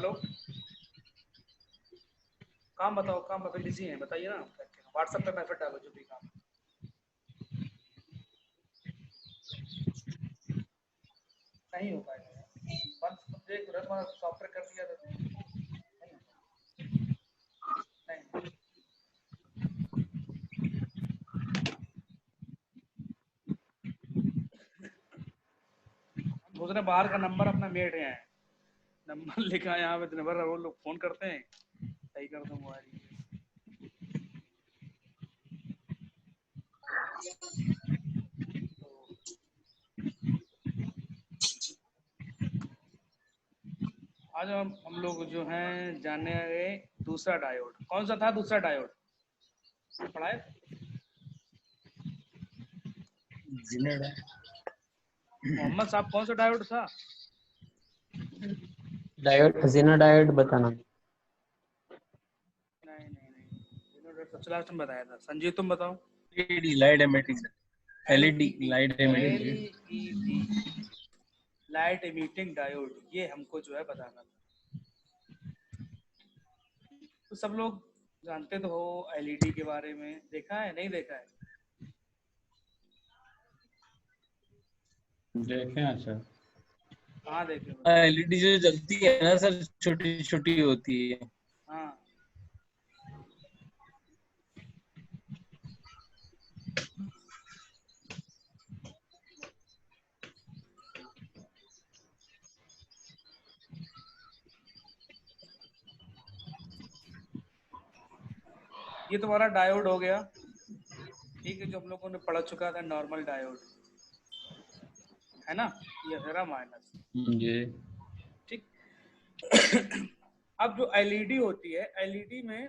लोग काम बताओ, काम अभी बिजी हैं, बताइए ना। व्हाट्सएप पे मैसेज डालो जो भी काम नहीं हो पाएगा। बस देख तुम्हारा सॉफ्टवेयर कर दिया तो नहीं नहीं। दूसरे बाहर का नंबर अपना मेड है, नंबर लिखा है यहाँ पे, नंबर वो लोग फोन करते हैं, सही कर दो मोबाइल। आज हम लोग जो हैं जानने गए दूसरा डायोड। कौन सा था दूसरा डायोड पढ़ाए? मोहम्मद साहब कौन सा डायोड था? डायोड जेना डायोड बताना। नहीं नहीं नहीं, सबसे लास्ट में बताया था। संजीव तुम बताओ। LED light emitting, LED light emitting, LED light emitting diode, ये हमको जो है बताना था। तो सब लोग जानते तो हो एलईडी के बारे में, देखा है नहीं देखा है? देखें। अच्छा हाँ देखे। एलईडी जो जलती है ना सर, छोटी छोटी होती है। हाँ ये तुम्हारा डायोड हो गया, ठीक है, जो हम लोगों ने पढ़ चुका था नॉर्मल डायोड, है ना? ये जरा माइनस, जी। ठीक। अब जो एलईडी होती है, एलईडी में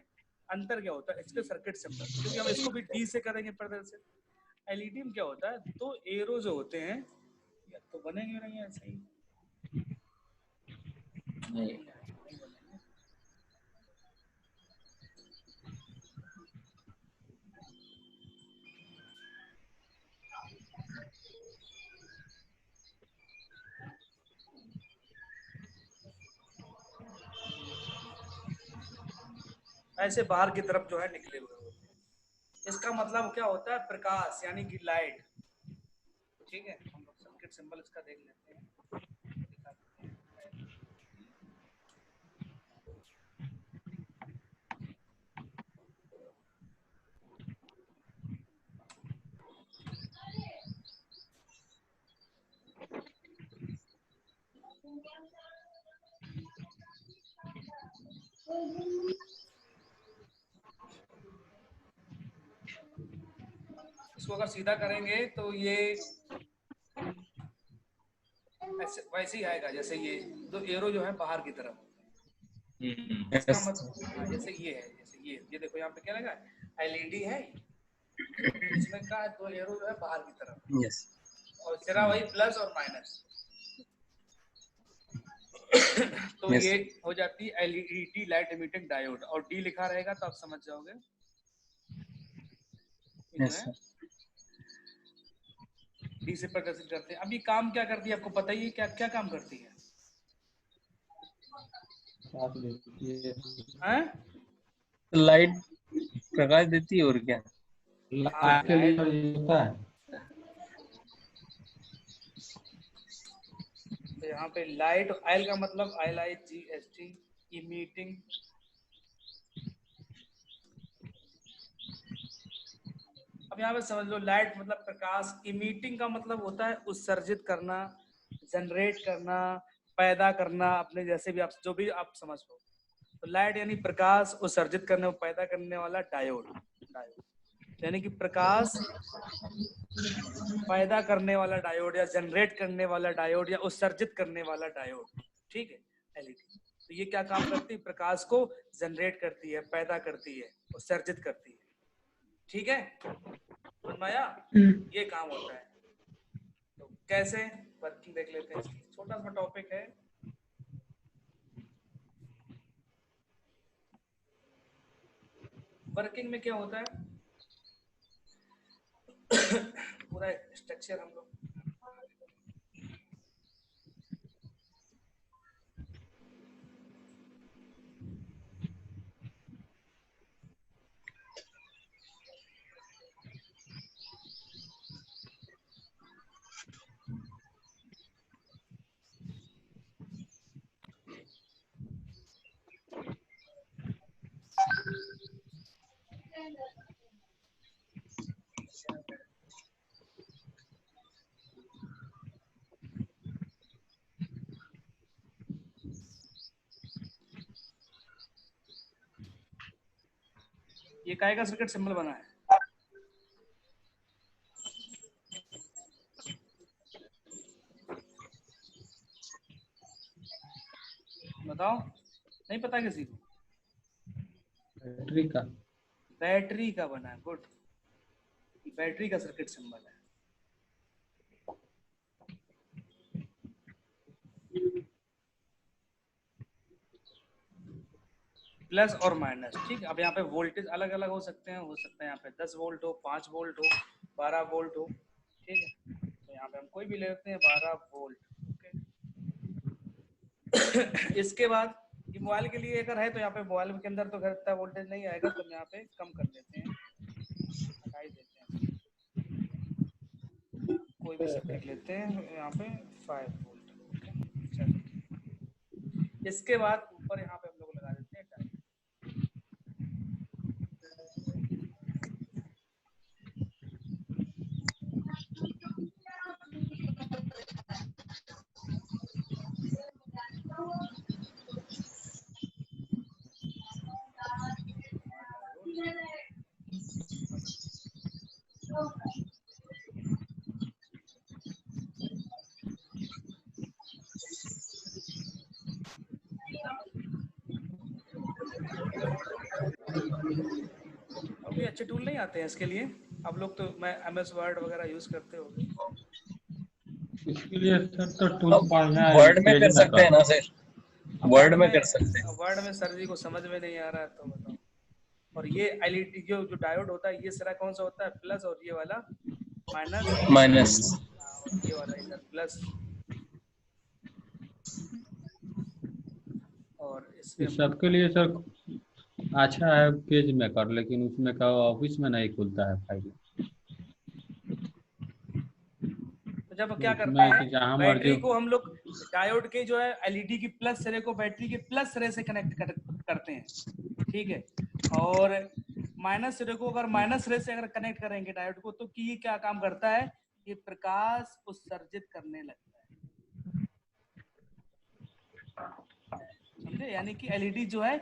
अंतर क्या होता है? इसके सर्किट सिंबल, क्योंकि हम इसको भी डी से करेंगे पर्दे से। एलईडी में क्या होता है, तो एरो जो होते हैं, या तो बनेंगे नहीं ऐसे ही, नहीं बनेंगे। ऐसे बाहर की तरफ जो है निकले हुए होते हैं। इसका मतलब क्या होता है? प्रकाश यानी कि लाइट, ठीक है। हम लोग सर्किट सिंबल इसका देख लेते हैं, दिखा देते हैं। इसको अगर सीधा करेंगे तो ये ऐसे वैसे ही आएगा जैसे ये दो एरो जो है बाहर की तरफ। इसका मतलब जैसे ये है, जैसे ये देखो यहाँ पे क्या लगा, एलईडी है, इसमें का दो एरो जो है बाहर की तरफ। यस, और सिरा वही प्लस और माइनस। तो yes. ये हो जाती है एलईडी लाइट एमिटिंग डायोड, और डी लिखा रहेगा तो आप समझ जाओगे। yes, डी से प्रदर्शित करते हैं। अब ये काम क्या करती है आपको पता ही है, क्या क्या काम करती है? लाइट प्रकाश देती है और क्या? लाइट होता है। तो यहाँ पे लाइट, आयल का मतलब ILIGHT, इमिटिंग। अब यहाँ पे समझ लो, लाइट मतलब प्रकाश, इमिटिंग का मतलब होता है उत्सर्जित करना, जनरेट करना, पैदा करना, अपने जैसे भी आप जो भी आप समझ लो। तो लाइट यानी प्रकाश उत्सर्जित करने और पैदा करने वाला डायोड। डायोड यानी कि प्रकाश पैदा करने वाला डायोड, या जनरेट करने वाला डायोड, या उत्सर्जित करने वाला डायोड, ठीक है। एलईडी तो ये क्या काम करती है? प्रकाश को जनरेट करती है, पैदा करती है, उत्सर्जित करती है, ठीक है। समझ में आया? ये काम होता है। तो कैसे वर्किंग देख लेते हैं। छोटा सा टॉपिक है। वर्किंग में क्या होता है, पूरा स्ट्रक्चर हम लोग ये काय का सर्किट सिंबल बना है? बताओ, नहीं पता किसी को? बैटरी का। बैटरी का बना है, गुड। बैटरी का सर्किट सिंबल है। प्लस और माइनस, ठीक है। अब यहाँ पे वोल्टेज अलग अलग हो सकते हैं, हो सकता है यहाँ पे 10 वोल्ट हो, 5 वोल्ट हो, 12 वोल्ट हो, ठीक है। तो यहाँ पे हम कोई भी ले लेते हैं 12 वोल्ट, ओके। इसके बाद ये मोबाइल के लिए अगर है तो यहाँ पे मोबाइल के अंदर तो इतना वोल्टेज नहीं आएगा, तो हम यहाँ पे कम कर देते हैं, हटा ही देते हैं। कोई भी सर्किट लेते हैं यहाँ पे 5 वोल्ट, ओके। चलो, इसके बाद ऊपर यहाँ पे हम लोग लगा देते हैं डायोड। अभी अच्छे टूल नहीं आते हैं इसके लिए? आप लोग तो मैं MS वर्ड वगैरह यूज करते होंगे। इसके लिए सर तो टूल पढ़ना है, वर्ड में पेज कर सकते हैं ना सर, वर्ड में कर सकते हैं। वर्ड में सर जी को समझ में नहीं आ रहा है तो बताओ। और ये LED जो जो डायोड होता है, ये सिरा कौन सा होता है? प्लस, और ये वाला माइनस, माइनस। और ये वाला इधर प्लस। और इसमें इस सबके लिए सर अच्छा है पेज मेकर, लेकिन उसमें का ऑफिस में नहीं खुलता है फाइल। तो जब क्या करते उसमें हैं, कि जहाँ बैटरी मर्जी। को हम लोग डायोड के जो है LED की प्लस सिरे को बैटरी के प्लस सिरे से कनेक्ट करते हैं, ठीक है। और माइनस सिरे को अगर माइनस सिरे से अगर कनेक्ट करेंगे डायोड को, तो ये क्या काम करता है? ये प्रकाश उत्सर्जित करने लगता है, समझे? यानी कि LED जो है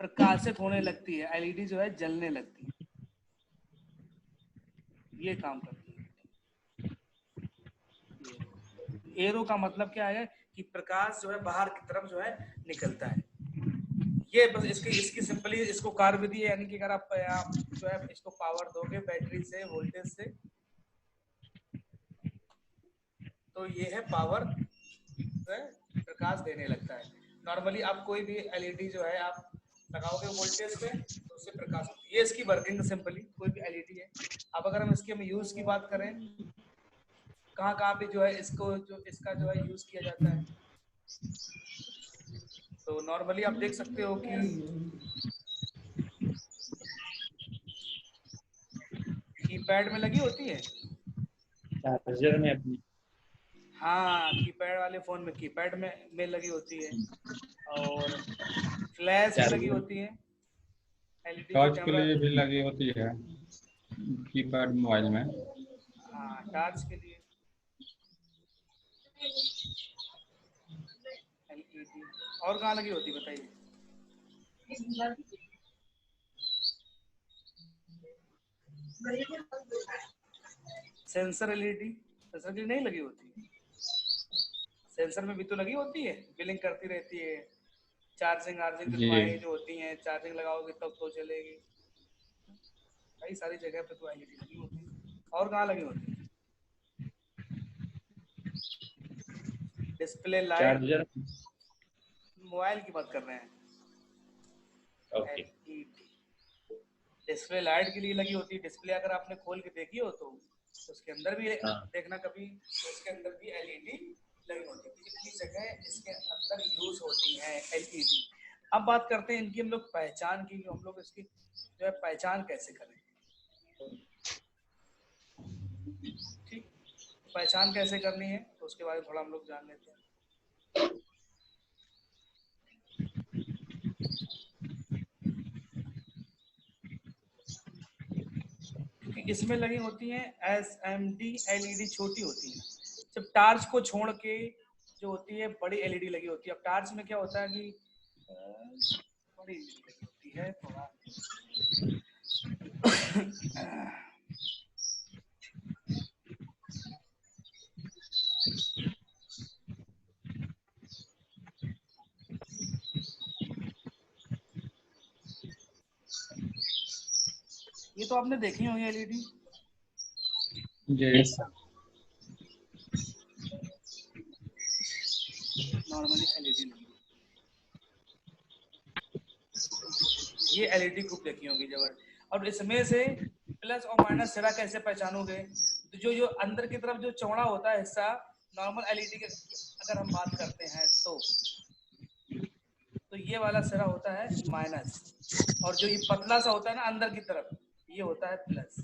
प्रकाशित होने लगती है, LED जो है जलने लगती है, ये काम करती है। एरो का मतलब क्या है? कि प्रकाश जो है बाहर की तरफ जो है निकलता है। ये बस इसकी सिंपली इसको कार्य विधि है, यानी कि अगर आप जो है इसको पावर दोगे बैटरी से, वोल्टेज से, तो ये है पावर जो है प्रकाश देने लगता है। नॉर्मली आप कोई भी LED जो है आप लगाओगे वोल्टेज पे तो उससे प्रकाश होती है। ये इसकी वर्किंग सिंपली कोई भी LED है। अब अगर हम इसके यूज की बात करें, कहाँ कहाँ पे जो है इसका जो है यूज किया जाता है, तो नॉर्मली आप देख सकते हो कि कीपैड में लगी होती है। चार्जर में अपनी। हाँ, कीपैड वाले फोन में कीपैड में लगी होती है, और फ्लैश में लगी होती है, LED टॉर्च के कैमरा। लिए भी लगी होती है कीपैड मोबाइल में। हाँ, टॉर्च के लिए LED। और कहाँ लगी होती बताइए? सेंसर LED, सेंसर के लिए नहीं लगी होती? सेंसर में भी तो लगी होती है, बिलिंग करती रहती है। चार्जिंग की जी। दवाएं जो होती हैं, चार्जिंग लगाओगे तब तो चलेगी। कई सारी जगह पे तो LED लगी होती है। और कहाँ लगी होती है? Display light, charger. मोबाइल की बात कर रहे हैं। ओके। LED डिस्प्ले लाइट के लिए लगी होती है। डिस्प्ले अगर आपने खोल के देखी हो तो उसके अंदर भी हाँ। देखना कभी, तो उसके अंदर भी LED लगी होती है। कितनी जगह इसके अंदर यूज होती है LED। अब बात करते हैं इनकी हम लोग पहचान की, हम लोग इसकी जो है पहचान कैसे करें। ठीक, पहचान कैसे करनी है तो उसके बारे में थोड़ा हम लोग जान लेते हैं। क्योंकि इसमें लगी होती हैं SMD LED, छोटी होती है। जब टार्च को छोड़ के जो होती है बड़ी LED लगी होती है। अब टार्च में क्या होता है कि बड़ी LED लगी होती है, थोड़ा ये तो आपने देखी होंगी एलईडी, जी नॉर्मली एलईडी लगी, ये एलईडी खूब देखी होगी जबर। और इसमें से प्लस और माइनस सिरा कैसे पहचानोगे? तो जो जो अंदर की तरफ जो चौड़ा होता है हिस्सा नॉर्मल एलईडी के अगर हम बात करते हैं तो ये वाला सिरा होता है माइनस, और जो ये पतला सा होता है ना अंदर की तरफ, ये होता है प्लस।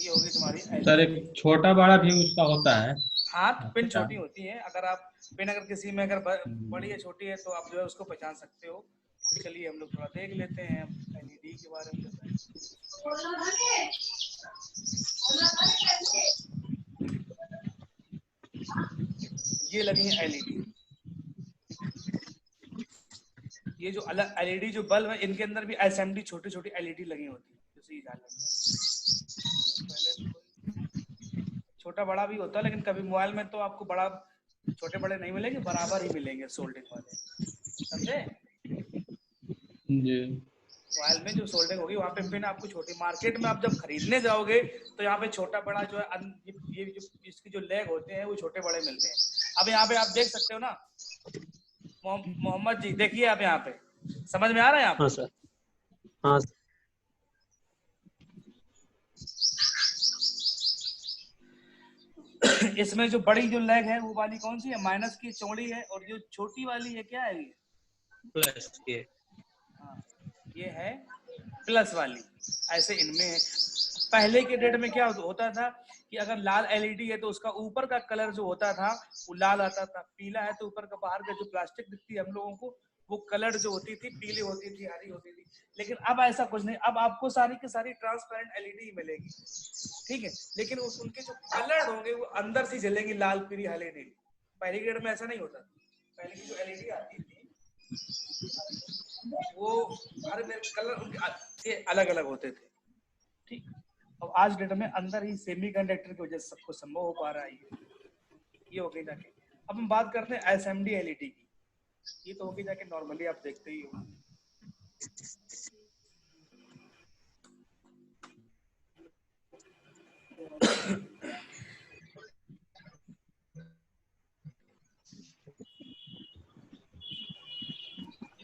ये होगी तुम्हारी सर, एलईडी। एक छोटा बड़ा भी उसका होता है। हाँ, पिन अच्छा। छोटी होती है, अगर आप पिन अगर किसी में अगर बड़ी है छोटी है तो आप जो है उसको पहचान सकते हो। चलिए हम लोग थोड़ा देख लेते हैं एलईडी के बारे में। ये लगी है एलईडी, ये जो अलग एलईडी जो बल्ब है इनके अंदर भी एसएमडी छोटी छोटी एलईडी लगी होती है, जैसे छोटा बड़ा भी होता है, लेकिन कभी मोबाइल में तो आपको बड़ा छोटे बड़े नहीं मिलेंगे, बराबर ही मिलेंगे सोल्डिंग वाले, समझे? जी मोबाइल में जो सोल्डिंग होगी वहाँ पे पिन आपको छोटी, मार्केट में आप जब खरीदने जाओगे तो यहाँ पे छोटा बड़ा जो है ये जो इसकी जो लेग होते हैं वो छोटे बड़े मिलते हैं। अब यहाँ पे आप देख सकते हो ना मोहम्मद जी, देखिए आप यहाँ पे, समझ में आ रहा है यहाँ पे? हाँ सर, हाँ इसमें जो बड़ी जो लेग है वो वाली कौन सी है? माइनस की चौड़ी है, और जो छोटी वाली है क्या है ये? प्लस के। हाँ, ये है प्लस वाली। ऐसे इनमें है। पहले के डेट में क्या होता था कि अगर लाल एलईडी है तो उसका ऊपर का कलर जो होता था वो लाल आता था, पीला है तो ऊपर का बाहर का जो प्लास्टिक दिखती है हम लोगों को वो कलर जो होती थी पीली होती थी, हरी होती थी। लेकिन अब ऐसा कुछ नहीं, अब आपको सारी की सारी ट्रांसपेरेंट एलईडी मिलेगी, ठीक है? लेकिन उनके जो कलर होंगे वो अंदर से जलेंगी, लाल पीली हरी नीली। पहले के डेट में ऐसा नहीं होता। पहले की जो एलईडी आती थी वो हर कलर उनके अलग अलग होते थे, ठीक। और आज डेट में अंदर ही सेमीकंडक्टर की वजह से सबको संभव हो पा रहा है ये हो गई जाके। अब हम बात करते हैं एसएमडी एलईडी की, ये तो होगी जाके नॉर्मली आप देखते ही हो।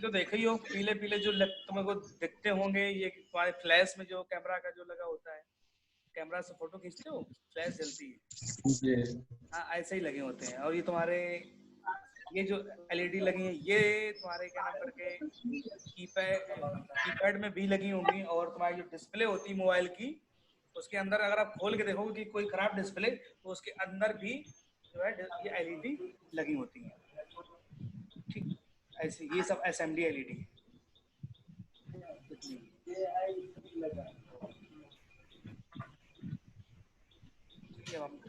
तो देखे ही हो पीले पीले जो तुमको दिखते होंगे, ये तुम्हारे फ्लैश में जो कैमरा का जो लगा होता है, कैमरा से फोटो खींचते हो फ्लैश जलती है जी हाँ, ऐसे ही लगे होते हैं। और ये तुम्हारे ये जो एलईडी लगी है ये तुम्हारे क्या नाम करके कीपैड में भी लगी होंगी, और तुम्हारी जो डिस्प्ले होती है मोबाइल की उसके अंदर अगर आप खोल के देखोगे कि कोई खराब डिस्प्ले तो उसके अंदर भी जो है ये एलईडी लगी होती है, ठीक। ऐसे ये सब एसएमडी एलईडी है।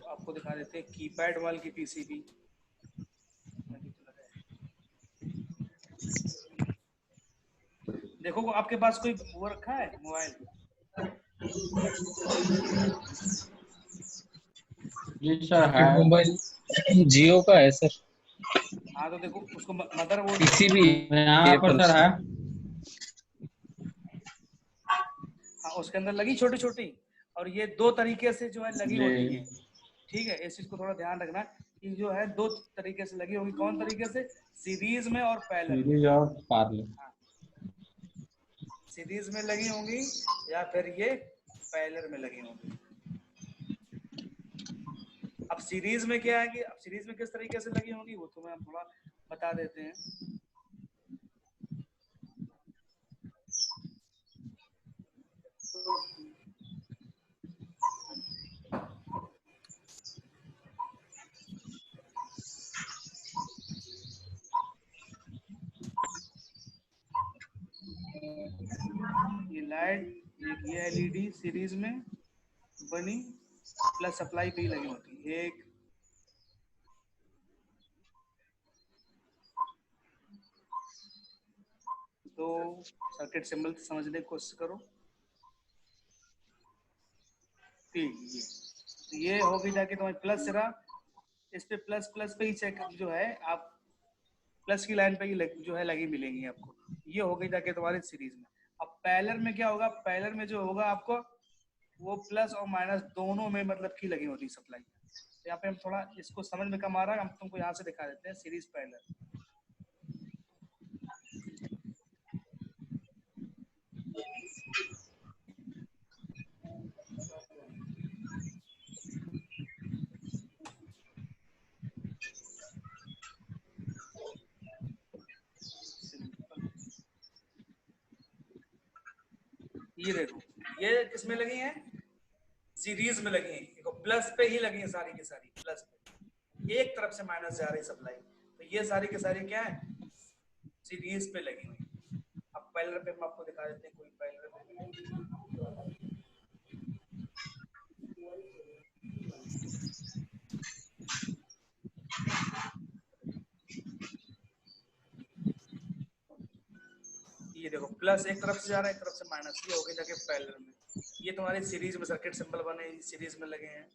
आपको दिखा देते हैं कीपैड वाल की पीसीबी। देखो आपके पास कोई वो रखा है मोबाइल? जी सर है। मोबाइल जियो का है सर। हाँ तो देखो उसको मदरबोर्ड पीसीबी यहाँ पर सर है। हाँ उसके अंदर लगी छोटी छोटी, और ये दो तरीके से जो है लगी होती है, ठीक है? इस चीज को थोड़ा ध्यान रखना कि जो है दो तरीके से लगी होगी। कौन तरीके से? सीरीज में और पैरेलल में। सीरीज और पैरेलल। हाँ, सीरीज में लगी होंगी या फिर ये पैरेलल में लगी होंगी। अब सीरीज में क्या है कि अब सीरीज में किस तरीके से लगी होंगी वो तुम्हें हम थोड़ा बता देते हैं। ये लाइट ये एलईडी सीरीज में बनी प्लस सप्लाई भी लगी होती है। एक तो सर्किट सिंबल समझने की कोशिश करो। ठीक, ये होगी जाके तुम्हारी प्लस सिरा, इस पे प्लस प्लस पे ही चेक जो है आप प्लस की लाइन पे ही जो है लगी मिलेंगी आपको। ये हो गई जाके तुम्हारे सीरीज में। अब पैरेलल में क्या होगा, पैरेलल में जो होगा आपको वो प्लस और माइनस दोनों में मतलब की लगी होती सप्लाई। तो यहाँ पे हम थोड़ा इसको समझ में कम आ रहा है, हम तुमको यहाँ से दिखा देते हैं सीरीज पैरेलल। ये देखो, ये किसमें लगी हैं, सीरीज में लगी हैं। देखो प्लस पे ही लगी हैं सारी की सारी, प्लस पे एक तरफ से माइनस जा रही सप्लाई, तो ये सारी की सारी क्या है, सीरीज पे लगी हुई। अब पैरेलल पे हम आपको दिखा देते हैं कोई पैरेलल पे। ये देखो प्लस एक तरफ से जा रहा है, एक तरफ से माइनस, ये हो गई जाके पैरेलल में। ये तुम्हारी सीरीज में सर्किट सिंबल बने, सीरीज में लगे हैं।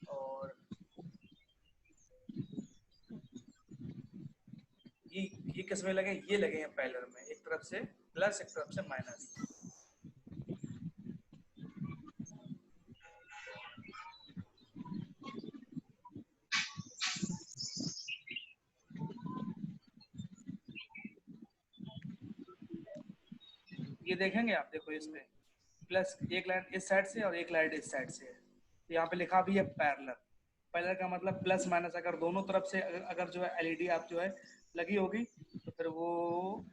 और ये किस में लगे, ये लगे हैं पैरेलल में, एक तरफ से प्लस एक तरफ से माइनस। ये देखेंगे आप, देखो इसमें प्लस एक लाइन इस साइड से और एक लाइन इस साइड से है, तो यहाँ पे लिखा भी है पैरेलल। पैरेलल का मतलब प्लस माइनस अगर दोनों तरफ से अगर जो है एलईडी आप जो है लगी होगी तो फिर वो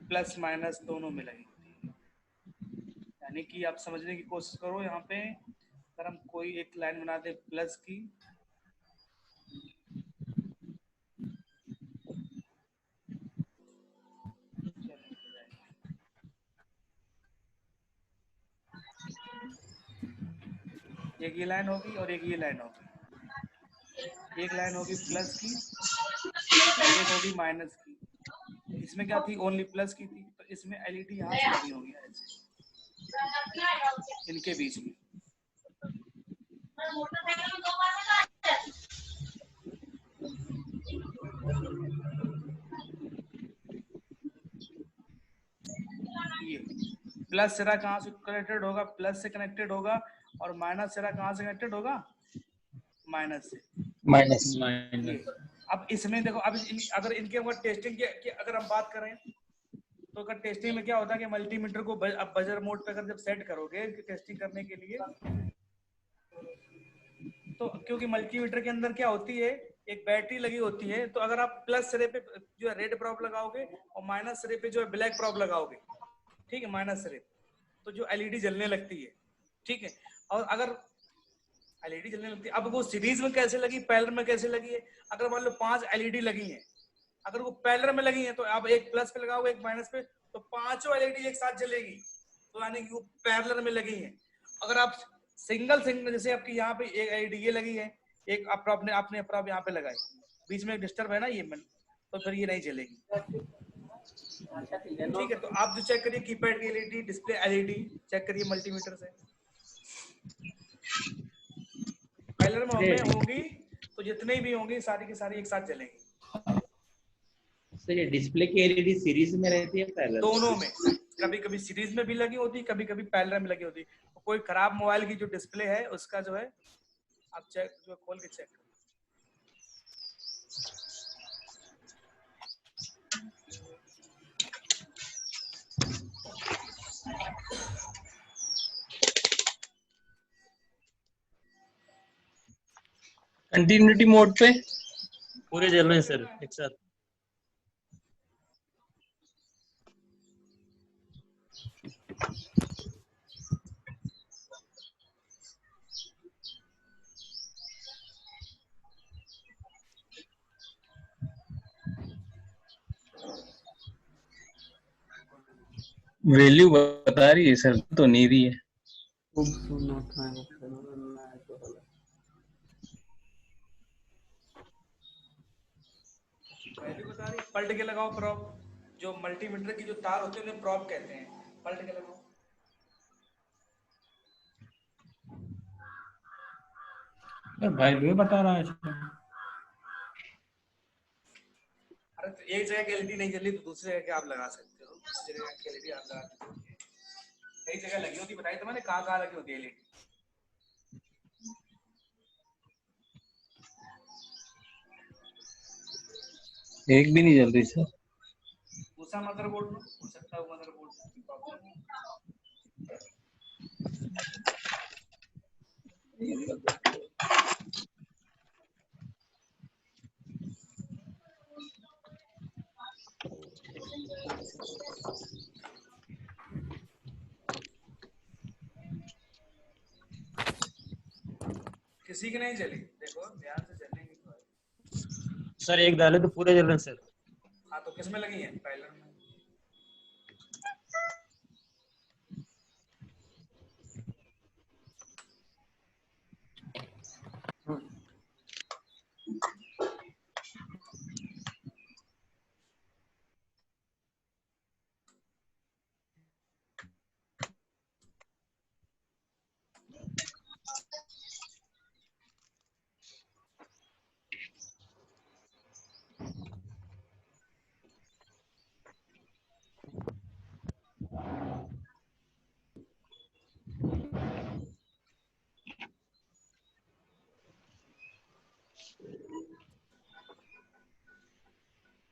प्लस माइनस दोनों में लगी होती है। यानी कि आप समझने की कोशिश करो, यहाँ पे अगर हम कोई एक लाइन बना दे प्लस की, एक ये लाइन होगी और एक ये लाइन होगी। एक लाइन होगी प्लस की, एक होगी माइनस की। इसमें क्या थी, ओनली प्लस की थी, तो इसमें एलईडी यहाँ से लगी होगी ऐसे इनके बीच में। ये प्लस सिरा कहाँ से कनेक्टेड होगा, प्लस से कनेक्टेड होगा, और माइनस सिरा कहाँ से कनेक्टेड होगा, माइनस से। माइनस। अब इसमें देखो, अब अगर इनके टेस्टिंग की अगर हम बात करें तो अगर टेस्टिंग में क्या होता है कि मल्टीमीटर को अब बजर मोड पे अगर जब सेट करोगे टेस्टिंग करने के लिए, तो क्योंकि मल्टीमीटर के अंदर क्या होती है, एक बैटरी लगी होती है, तो अगर आप प्लस सिरे पे जो है रेड प्रॉब लगाओगे और माइनस सिरे पे जो है ब्लैक प्रॉब लगाओगे, ठीक है, माइनस सिरे, तो जो एलईडी जलने लगती है, ठीक है। और अगर एलईडी जलने लगती है, अब वो सीरीज में कैसे लगी, पैरेलल में कैसे लगी है, अगर मान लो 5 एलईडी लगी हैं, अगर वो पैरेलल में लगी हैं तो आप एक प्लस पे लगाओगे एक माइनस पे, तो पांचों एलईडी एक साथ जलेगी, तो यानी कि वो पैरेलल में लगी हैं। अगर आप सिंगल जैसे आपकी यहाँ पे एक एलईडी ये लगी है, एक आपने यहाँ पे लगाई, बीच में डिस्टर्ब है ना ये, तो फिर ये नहीं चलेगी। ठीक है, तो आप जो चेक करिए कीपैड की एलईडी, डिस्प्ले एलईडी चेक करिए मल्टीमीटर से, पैरेलल में होगी तो जितने भी होंगी सारी की सारी एक साथ जलेंगी। सर ये डिस्प्ले की एलईडी सीरीज में रहती है पैरेलल? दोनों में, कभी कभी सीरीज में भी लगी होती है, कभी कभी पैरेलल में लगी होती है। तो कोई खराब मोबाइल की जो डिस्प्ले है उसका जो है आप चेक जो खोल के चेक। कंटिन्यूटी मोड पे पूरे जल रहे हैं सर एक साथ। वैल्यू बता रही है सर, तो नहीं रही है। वैल्यू बता रही है पलट के लगाओ प्रॉप। जो मल्टीमीटर की जो तार होते हैं उन्हें प्रॉप कहते हैं। पलट के लगाओ। वैल्यू बता रहा है इसमें। अरे तो एक जगह की एलईडी नहीं जली तो दूसरी जगह क्या आप लगा सकते हो? दूसरी जगह की एलईडी आप लगा सकते हो। कई जगह लगी होती, बताई तो मैंने कहाँ लगी होती है एलईडी। एक भी नहीं जल रही सर। दूसरा मदरबोर्ड लो, हो सकता है वो मदरबोर्ड की प्रॉब्लम है। किसी की नहीं जली, देखो ध्यान से जलेंगी तो। सर एक डाले तो पूरे जल रहे हैं सर। हाँ तो किसमें लगी है? पायलट में।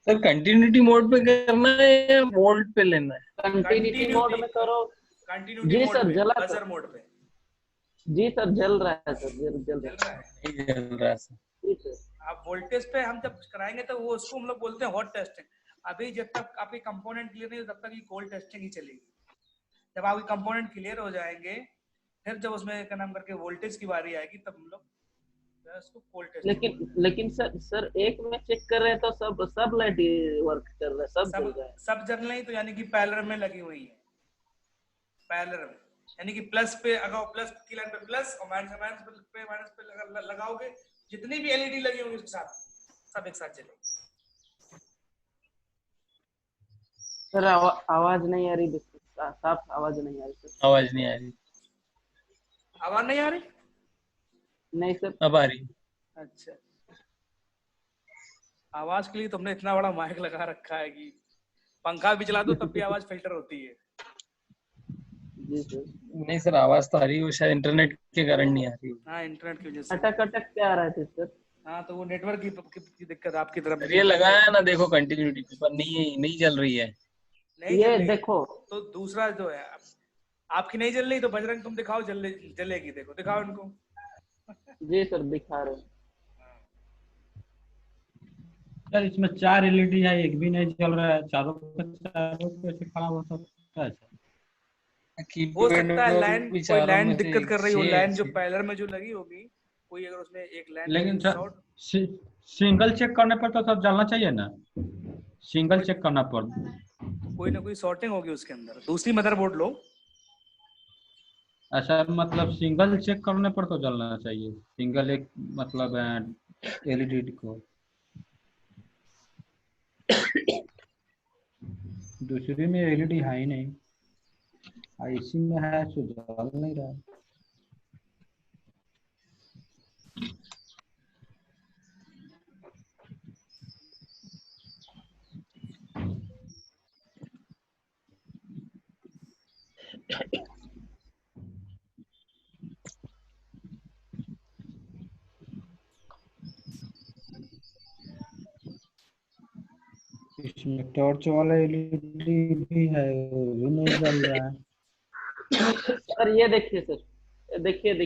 सर कंटिन्यूटी मोड पे करना है या वोल्ट पे लेना है? कंटिन्यूटी मोड में करो। कंटिन्यूटी जी मोड सर, पे, जला तो। बजर मोड पे। जी सर, जल रहा है सर, जल जल रहा रहा है। नहीं जल रहा सर। है। जी सर। आप वोल्टेज पे हम जब कराएंगे तो वो उसको हम लोग बोलते हैं हॉट टेस्टिंग। अभी जब तक आपके कंपोनेंट क्लियर नहीं हो तब तक ये कोल्ड टेस्टिंग ही चलेगी। जब आपके कंपोनेंट क्लियर हो जाएंगे फिर जब उसमें क्या नाम करके वोल्टेज की बारी आएगी तब हम लोग जो है उसको कोल्ड टेस्टिंग लेकिन सर एक में चेक कर रहे हैं तो सब लाइट वर्क कर रहा है, सब जल रहा है। सब जल रही तो यानी कि पैरेलल में लगी हुई है। पैरेलल में यानी कि प्लस पे अगर प्लस की लाइन पे प्लस और माइनस पे माइनस पे लगाओगे जितनी भी एलईडी लगी होंगी उसके साथ सब एक साथ जलेगी। सर आवाज नहीं आ रही, साफ आवाज नहीं आ रही सर। आवाज नहीं आ रही। आवाज नहीं आ रही? नहीं सर। अब आ रही। अच्छा, आवाज के लिए तुमने इतना बड़ा माइक लगा रखा है कि पंखा भी चला दो तब भी आवाज फिल्टर होती है। जी सर। नहीं सर आवाज तो आ रही है, वो शायद इंटरनेट के कारण नहीं आ रही। हाँ इंटरनेट की वजह से। अटक अटक क्या आ रहा है सर? हाँ तो वो नेटवर्क की दिक्कत आपकी तरफ सर ये लगाया है ना, देखो कंटिन्यूटी पर नहीं जल रही है। नहीं ये जल रही। देखो। तो दूसरा जो है आपकी नहीं जल रही तो बजरंग तुम दिखाओ जलेगी। देखो दिखाओ इनको। जी सर, दिखा रहे हैं। सर इसमें 4 एलईडी है, एक भी नहीं जल रहा है। चारों कैसे खराब हो सकता है सर? हो कीपैड सकता है में लाइन, भी कोई चारों लाइन में से दिक्कत कर रही हो, 6 लाइन जो पैरेलल में जो लगी होगी कोई अगर उसमें एक लाइन लेकिन शॉर्ट। सर सिंगल चेक करने पर तो सब जलना चाहिए ना। सिंगल चेक करना पर कोई ना कोई शॉर्टिंग होगी उसके अंदर। दूसरी मदरबोर्ड लो। ऐसा मतलब सिंगल चेक करने पर तो जलना चाहिए। सिंगल एक मतलब एलईडी को दूसरी में एलईडी है ही नहीं, इसी में है तो जल नहीं रहा है। इसमें टॉर्च वाला एलईडी भी है, वो भी नहीं जल रहा है। सर ये देखिए सर, देखिए।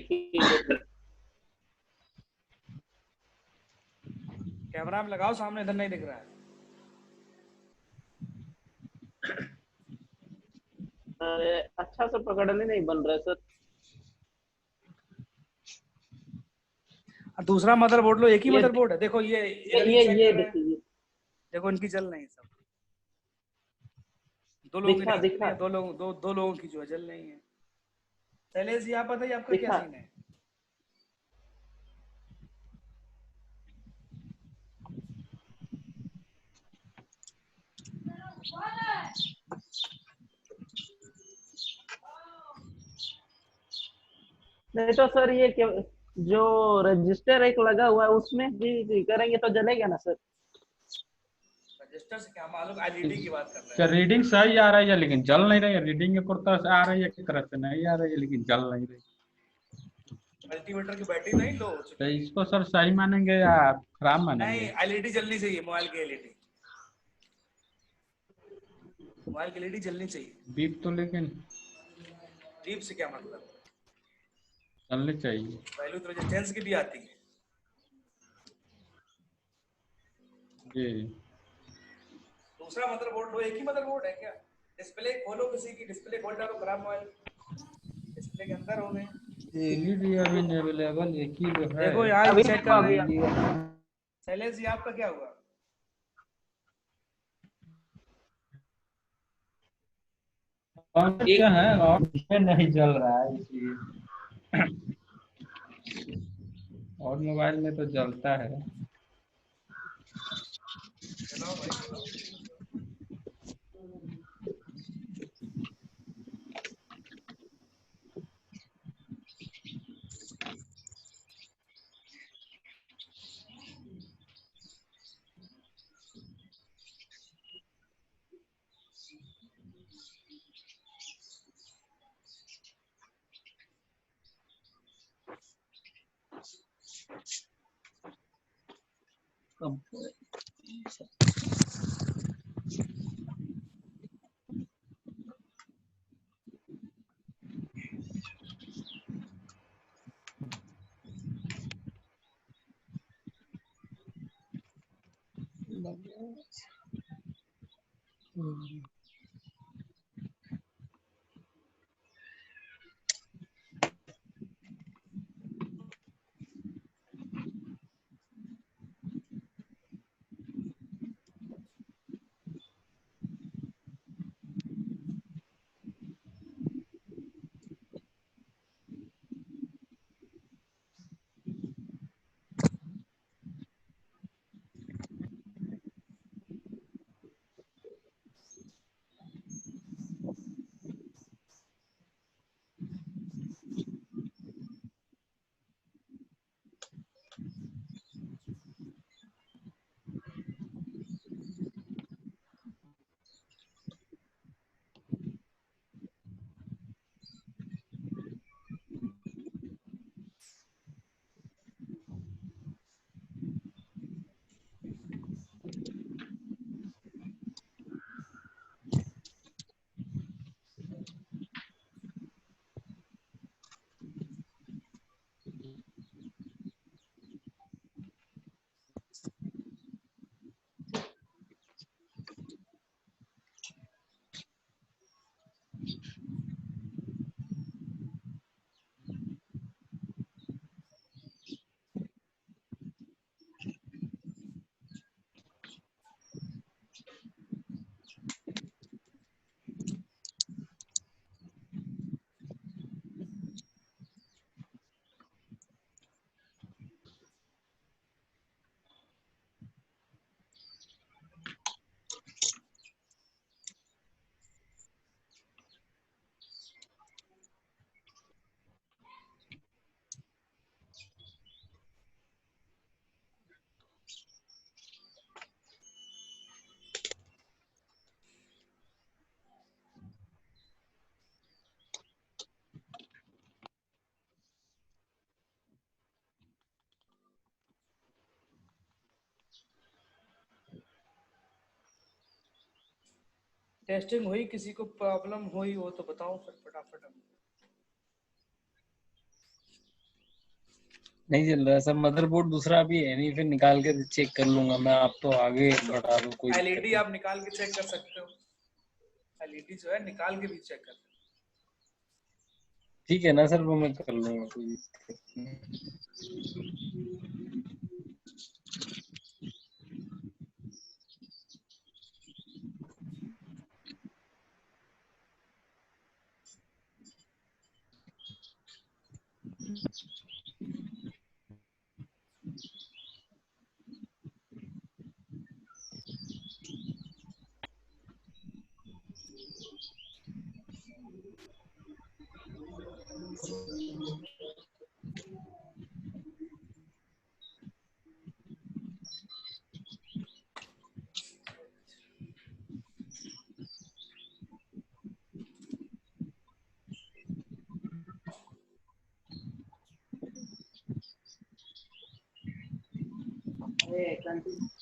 कैमरा में लगाओ सामने, इधर नहीं दिख रहा है। अरे अच्छा से पकड़ने नहीं बन रहा है सर। और दूसरा मदरबोर्ड लो। एक ही ये मदरबोर्ड है। देखो ये इधर ही चेक ये कर रहा है। देखिए। देखो इनकी जल नहीं सब। दो लोगों की नहीं जल रही दिखा है, दो लोगों की जो है जल नहीं है। शैलेश जी आप बताइए आपका क्या दिखा। सीन है? नहीं तो सर ये क्या, जो रजिस्टर एक लगा हुआ है उसमें भी करेंगे तो जलेगा ना सर? रजिस्टर से क्या मालूम, एलईडी की बात कर रहे क्या हैं। रीडिंग सही आ रही है लेकिन जल नहीं रही है? रीडिंग एक तरह से आ रही है, एक तरह से नहीं आ रही है, लेकिन जल नहीं रही। मल्टीमीटर की बैटरी नहीं लो हो तो चुकी है। इसको सर सही मानेंगे या खराब नहीं, मानेंगे? एलईडी जलनी चाहिए, मोबाइल की एलईडी, मोबाइल की एलईडी जलनी चाहिए। बीप तो लेकिन डीप से क्या मतलब, चलनी चाहिए। वैल्यू तो रेजिस्टेंस की भी आती है। जी। दूसरा मदरबोर्ड लो, एक ही मदरबोर्ड है क्या? डिस्प्ले खोलो, किसी की डिस्प्ले खोल डालो, खराब मोबाइल डिस्प्ले के अंदर हो गए। एलईडी अभी अवेलेबल एक ही जो है। देखो यहाँ अभी चेक कर रहे अभी हैं। शैलेश जी आपका क्या हुआ? कौन क्या है और इसमें नहीं चल रहा है इसलिए। और मोबाइल में तो जलता है। चलाओ भाई चलाओ। टेस्टिंग हुई, किसी को प्रॉब्लम हुई हो तो बताओ फिर फटाफट। नहीं चल रहा है सर, मदरबोर्ड दूसरा भी है नहीं, फिर निकाल के चेक कर लूंगा मैं, आप तो आगे बढ़ा दो, कोई दिक्कत एलईडी नहीं। आप निकाल के चेक कर सकते हो, एलईडी जो है निकाल के भी चेक कर सकते ठीक है ना सर, वो मैं कर लूंगा, कोई दिक्कत नहीं। पहले कंटिन्यू